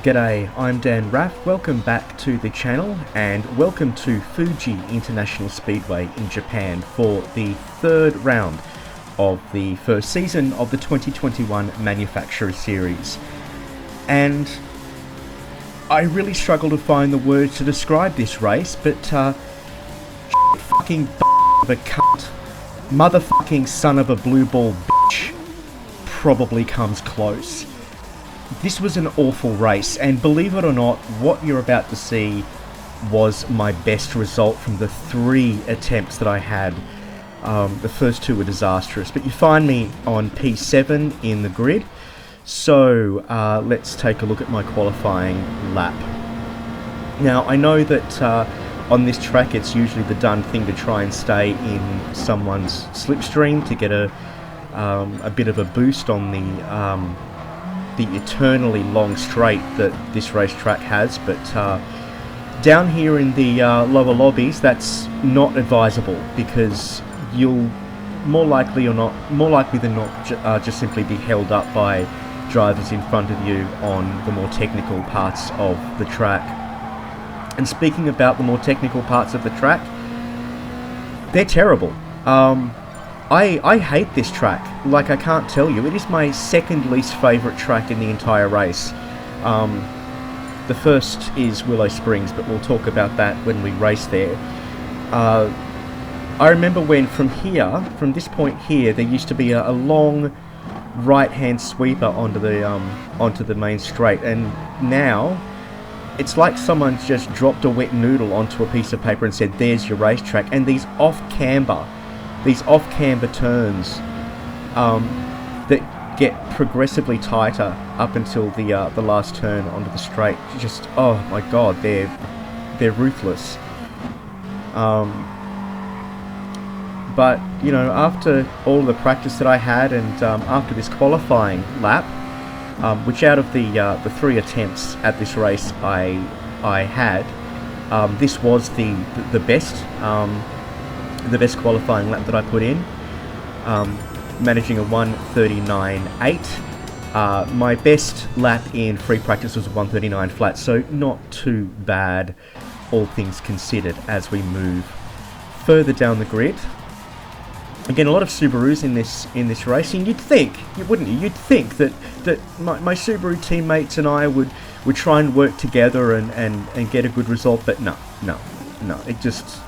G'day, I'm Dan Raff, welcome back to the channel and welcome to Fuji International Speedway in Japan for the third round of the first season of the 2021 Manufacturer Series. And I really struggle to find the words to describe this race, but fucking of a cunt, motherfucking son of a blue ball bitch probably comes close. This was an awful race, and believe it or not, what you're about to see was my best result from the 3 attempts that I had. The first 2 were disastrous, but you find me on P7 in the grid. So let's take a look at my qualifying lap. Now, I know that on this track it's usually the done thing to try and stay in someone's slipstream to get a bit of a boost on the eternally long straight that this racetrack has, but down here in the lower lobbies that's not advisable, because you'll more likely than not just simply be held up by drivers in front of you on the more technical parts of the track. And speaking about the more technical parts of the track, they're terrible. I hate this track, like I can't tell you. It is my second least favourite track in the entire race. The first is Willow Springs, but we'll talk about that when we race there. I remember when from this point here, there used to be a long right-hand sweeper onto the main straight, and now it's like someone's just dropped a wet noodle onto a piece of paper and said, "There's your racetrack." And these off-camber turns that get progressively tighter up until the last turn onto the straight. Just, oh my god, they're ruthless. But you know, after all the practice that I had, and after this qualifying lap, which out of the 3 attempts at this race I had, this was the best. The best qualifying lap that I put in, managing a 1:39.8. My best lap in free practice was a 1:39 flat, so not too bad, all things considered, as we move further down the grid. Again, a lot of Subarus in this race, and you'd think that my Subaru teammates and I would try and work together and get a good result, but no, it just...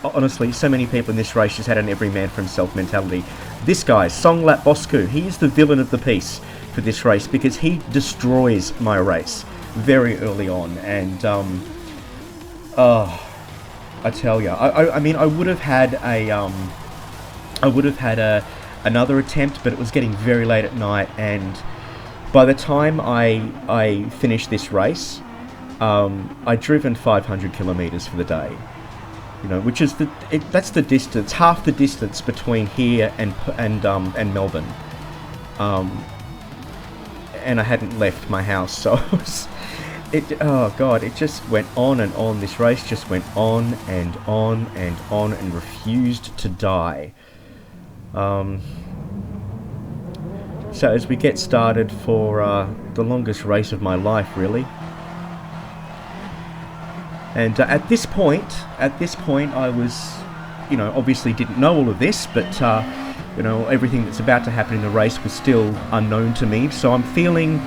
Honestly, so many people in this race just had an every man for himself mentality. This guy, Songlat Bosku, he is the villain of the piece for this race, because he destroys my race very early on. And I tell you, I mean, I would have had another attempt, but it was getting very late at night, and by the time I finished this race, I'd driven 500 kilometers for the day. You know, which is that's the distance, half the distance between here and Melbourne. And I hadn't left my house, so oh god, it just went on and on. This race just went on and on and on and refused to die. So as we get started for the longest race of my life, really. And at this point, I was, you know, obviously didn't know all of this, but, you know, everything that's about to happen in the race was still unknown to me. So I'm feeling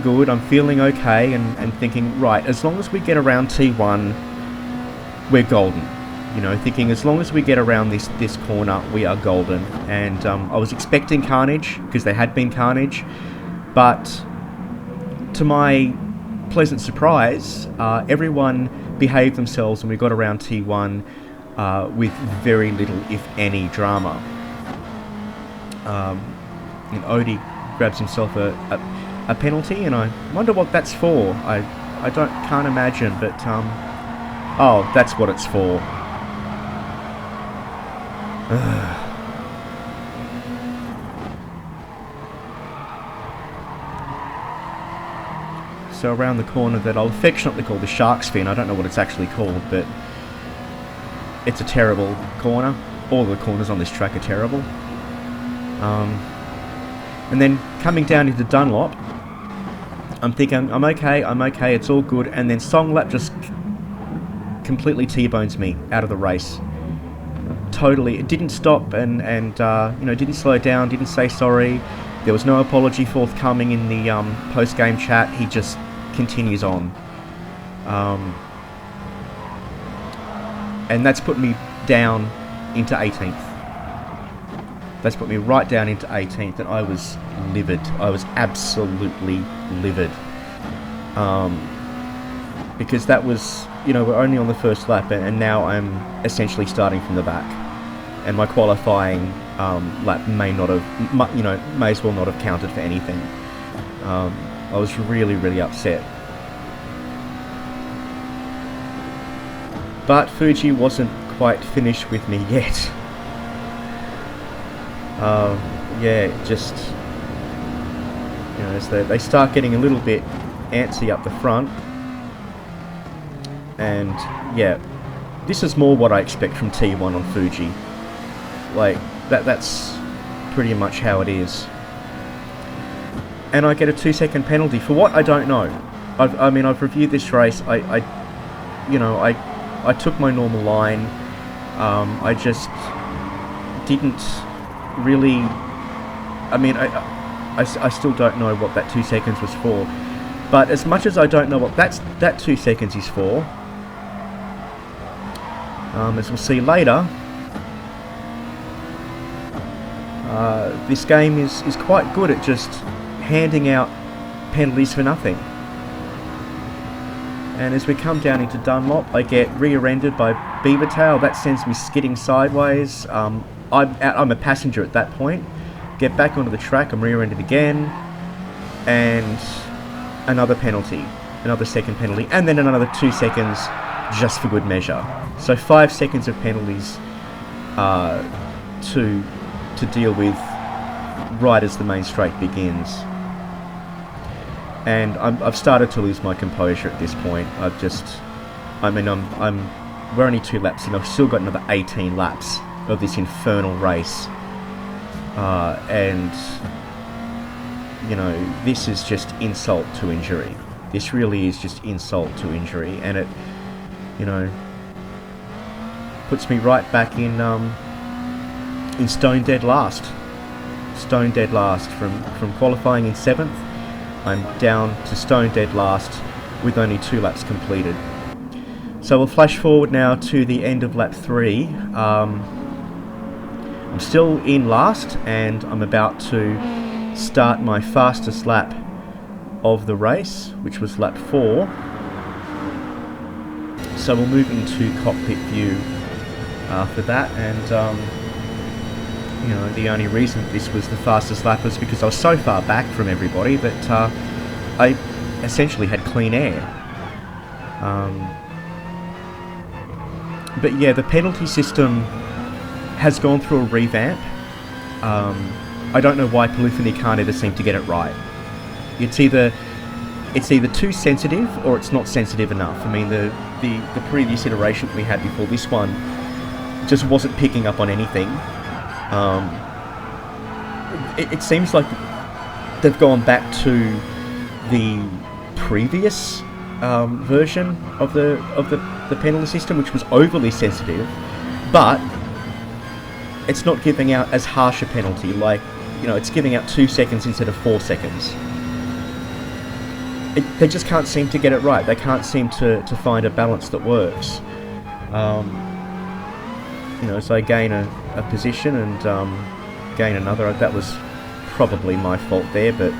good, I'm feeling okay, and thinking, right, as long as we get around T1, we're golden. You know, thinking as long as we get around this corner, we are golden. And I was expecting carnage, because there had been carnage, but to my pleasant surprise, everyone behaved themselves and we got around T1 with very little, if any, drama. And Odie grabs himself a penalty, and I wonder what that's for. I can't imagine, but oh, that's what it's for. So around the corner that I'll affectionately call the Shark's Fin. I don't know what it's actually called, but it's a terrible corner. All the corners on this track are terrible. And then coming down into Dunlop, I'm thinking, I'm okay, it's all good, and then Song Lap just completely T-bones me out of the race. Totally, it didn't stop and you know, didn't slow down, didn't say sorry. There was no apology forthcoming in the post-game chat. He just continues on. And that's put me down into 18th. That's put me right down into 18th, and I was livid. I was absolutely livid. Because that was, you know, we're only on the first lap, and now I'm essentially starting from the back. And my qualifying lap may as well not have counted for anything. I was really, really upset. But Fuji wasn't quite finished with me yet. Yeah, just, you know, as they start getting a little bit antsy up the front. And yeah, this is more what I expect from T1 on Fuji. Like, that's pretty much how it is. And I get a 2-second penalty for what? I don't know. I mean, I've reviewed this race. I took my normal line. I just didn't really... I mean, I still don't know what that 2 seconds was for. But as much as I don't know what that 2 seconds is for, as we'll see later, this game is quite good at just handing out penalties for nothing. And as we come down into Dunlop, I get rear-ended by Beavertail. That sends me skidding sideways. I'm a passenger at that point. Get back onto the track, I'm rear-ended again, and another penalty, another second penalty, and then another 2 seconds just for good measure. So 5 seconds of penalties to deal with right as the main straight begins. And I've started to lose my composure at this point. We're only 2 laps and I've still got another 18 laps of this infernal race. And, you know, this is just insult to injury. This really is just insult to injury, and it, you know, puts me right back in stone dead last. Stone dead last from qualifying in 7th. I'm down to stone dead last with only 2 laps completed. So we'll flash forward now to the end of lap 3. I'm still in last, and I'm about to start my fastest lap of the race, which was lap 4. So we'll move into cockpit view after that, and you know, the only reason this was the fastest lap was because I was so far back from everybody that I essentially had clean air. But yeah, the penalty system has gone through a revamp. I don't know why Polyphony can't ever seem to get it right. It's either too sensitive or it's not sensitive enough. I mean, the previous iteration we had before this one just wasn't picking up on anything. It seems like they've gone back to the previous version of the penalty system, which was overly sensitive, but it's not giving out as harsh a penalty. Like, you know, it's giving out 2 seconds instead of 4 seconds. They just can't seem to get it right. They can't seem to find a balance that works. You know, so I gain a position and gain another. That was probably my fault there, but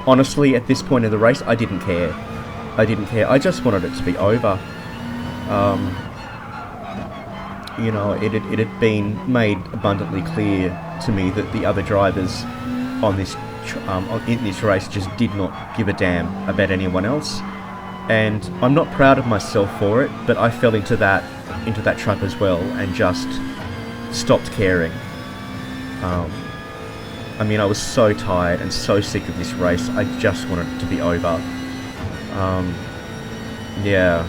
honestly, at this point in the race, I didn't care. I just wanted it to be over. You know, it had been made abundantly clear to me that the other drivers on this in this race just did not give a damn about anyone else, and I'm not proud of myself for it, but I fell into that trap as well and just stopped caring. I mean, I was so tired and so sick of this race. I just wanted it to be over. Yeah.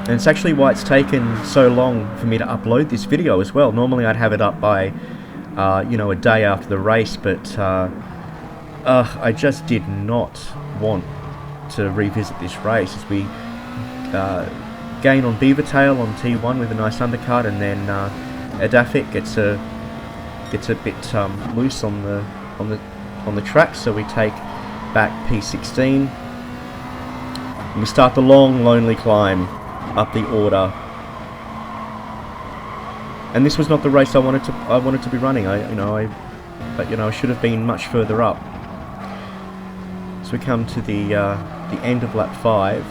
And it's actually why it's taken so long for me to upload this video as well. Normally I'd have it up by, you know, a day after the race, but I just did not want to revisit this race as we gain on Beavertail on T1 with a nice undercut, and then Adafik gets a bit loose on the track, so we take back P16 and we start the long lonely climb up the order. And this was not the race I wanted to be running. I should have been much further up. So we come to the end of lap 5,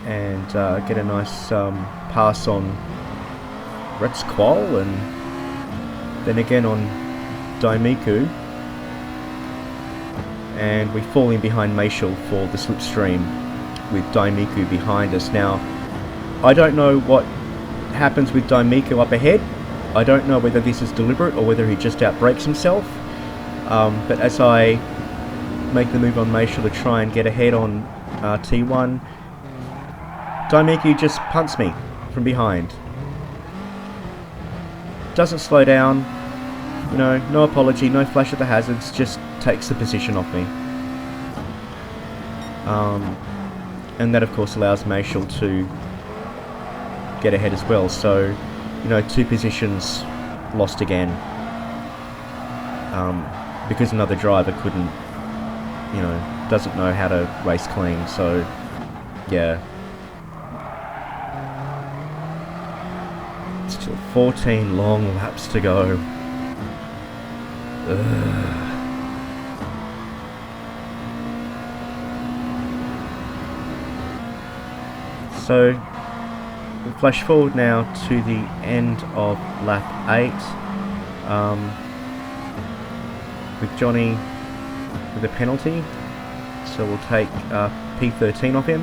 and get a nice pass on Retz Qual, and then again on Daimiku, and we fall in behind Mayshul for the slipstream with Daimiku behind us. Now, I don't know what happens with Daimiku up ahead. I don't know whether this is deliberate or whether he just outbrakes himself. But as I make the move on Mayshul to try and get ahead on T1, Daimiku just punts me from behind. Doesn't slow down, no apology, no flash of the hazards, just takes the position off me. And that of course allows Mayshul to get ahead as well, so 2 positions lost again, because another driver doesn't know how to race clean. So yeah, still 14 long laps to go. So we flash forward now to the end of lap 8, with Johnny with a penalty, so we'll take P13 off him,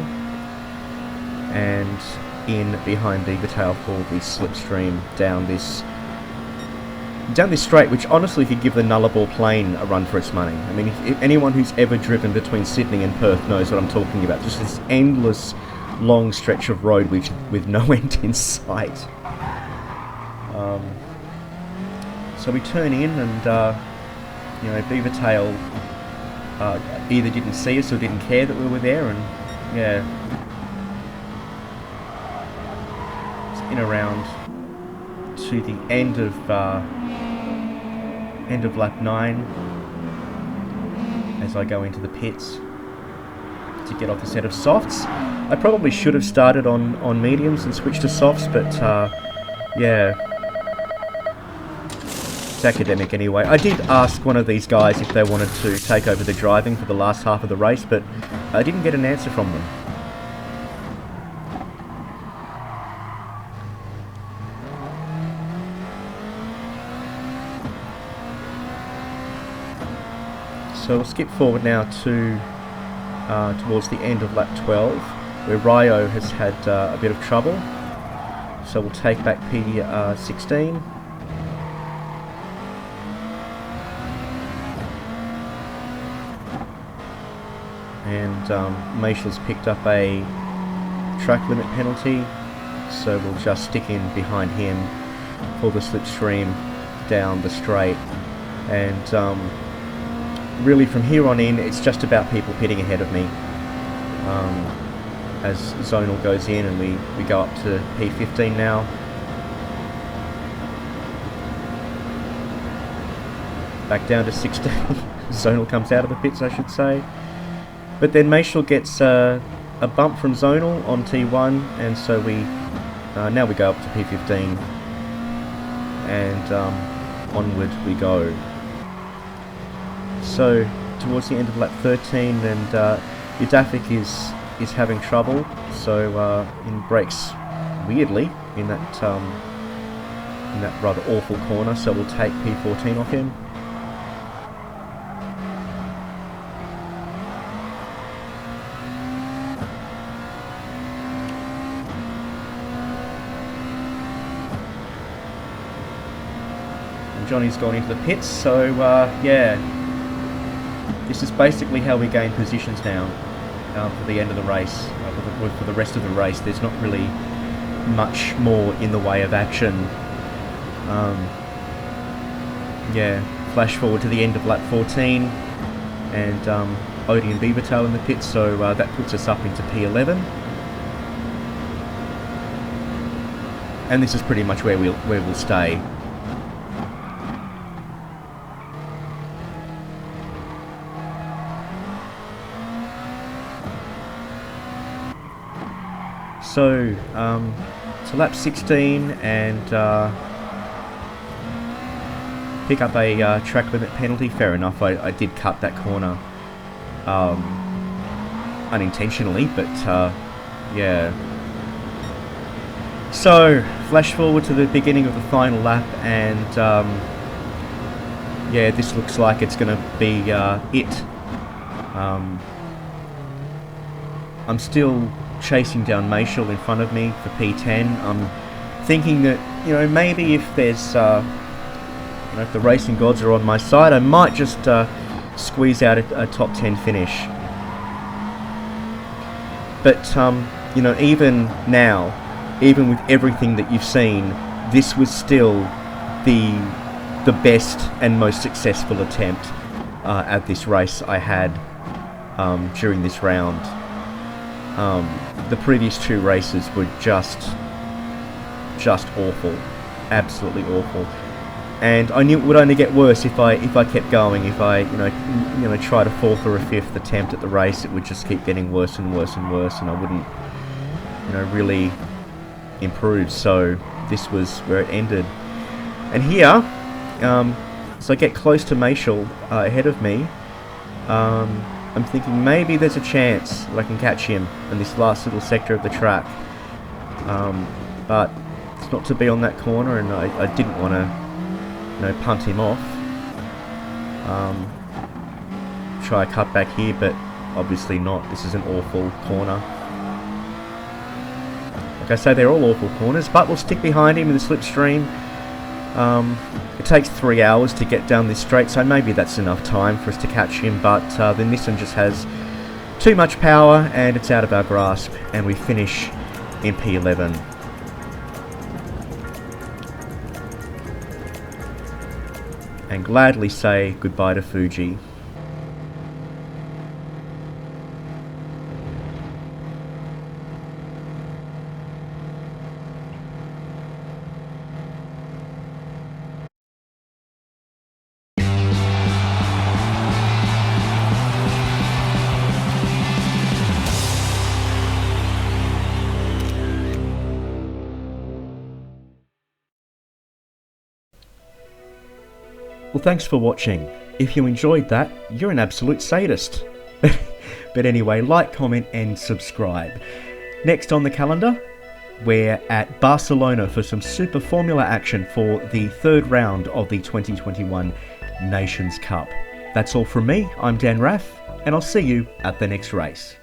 and in behind Beavertail for the slipstream down this straight, which honestly could give the Nullarbor Plain a run for its money. I mean, if anyone who's ever driven between Sydney and Perth knows what I'm talking about. Just this endless long stretch of road with no end in sight. So we turn in, and Beavertail either didn't see us or didn't care that we were there, and yeah, spin around to the end of lap 9 as I go into the pits to get off the set of softs. I probably should have started on mediums and switched to softs, but yeah, it's academic anyway. I did ask one of these guys if they wanted to take over the driving for the last half of the race, but I didn't get an answer from them. So we'll skip forward now to towards the end of lap 12, where Ryo has had a bit of trouble. So we'll take back P16. And Mayshul's picked up a track limit penalty, so we'll just stick in behind him for the slipstream down the straight. And really from here on in, it's just about people pitting ahead of me as zonal goes in, and we go up to P15 now. Back down to 16. Zonal comes out of the pits, I should say. But then Mayshul gets a bump from Zonal on T1, and so we now we go up to P15, and onward we go. So towards the end of lap 13, and Yudafik is having trouble, so he brakes weirdly in that rather awful corner, so we'll take P14 off him. Johnny's gone into the pits, so yeah, this is basically how we gain positions now for the end of the race. For the rest of the race, there's not really much more in the way of action. yeah, flash forward to the end of lap 14, and Odie and Beavertail in the pits, so that puts us up into P11. And this is pretty much where we'll stay. So, to lap 16, and pick up a track limit penalty. Fair enough, I did cut that corner unintentionally, but yeah. So, flash forward to the beginning of the final lap, and yeah, this looks like it's going to be it. I'm still chasing down Mayshall in front of me for P10. I'm thinking that, you know, maybe if there's, you know, if the racing gods are on my side, I might just squeeze out a top 10 finish. But, you know, even now, even with everything that you've seen, this was still the best and most successful attempt at this race I had during this round. The previous two races were just awful, absolutely awful, and I knew it would only get worse if I kept going. If I you know tried a fourth or a fifth attempt at the race, it would just keep getting worse and worse and worse, and I wouldn't, you know, really improve. So this was where it ended. And here, so I get close to Mayshall ahead of me. I'm thinking maybe there's a chance that I can catch him in this last little sector of the track, but it's not to be on that corner, and I didn't want to, you know, punt him off. Try a cut back here, but obviously not. This is an awful corner. Like I say, they're all awful corners, but we'll stick behind him in the slipstream. It takes 3 hours to get down this straight, so maybe that's enough time for us to catch him, but the Nissan just has too much power and it's out of our grasp, and we finish in P11. And gladly say goodbye to Fuji. Well, thanks for watching. If you enjoyed that, you're an absolute sadist. But anyway, like, comment and subscribe. Next on the calendar, we're at Barcelona for some Super Formula action for the third round of the 2021 Nations Cup. That's all from me. I'm Dan Raff, and I'll see you at the next race.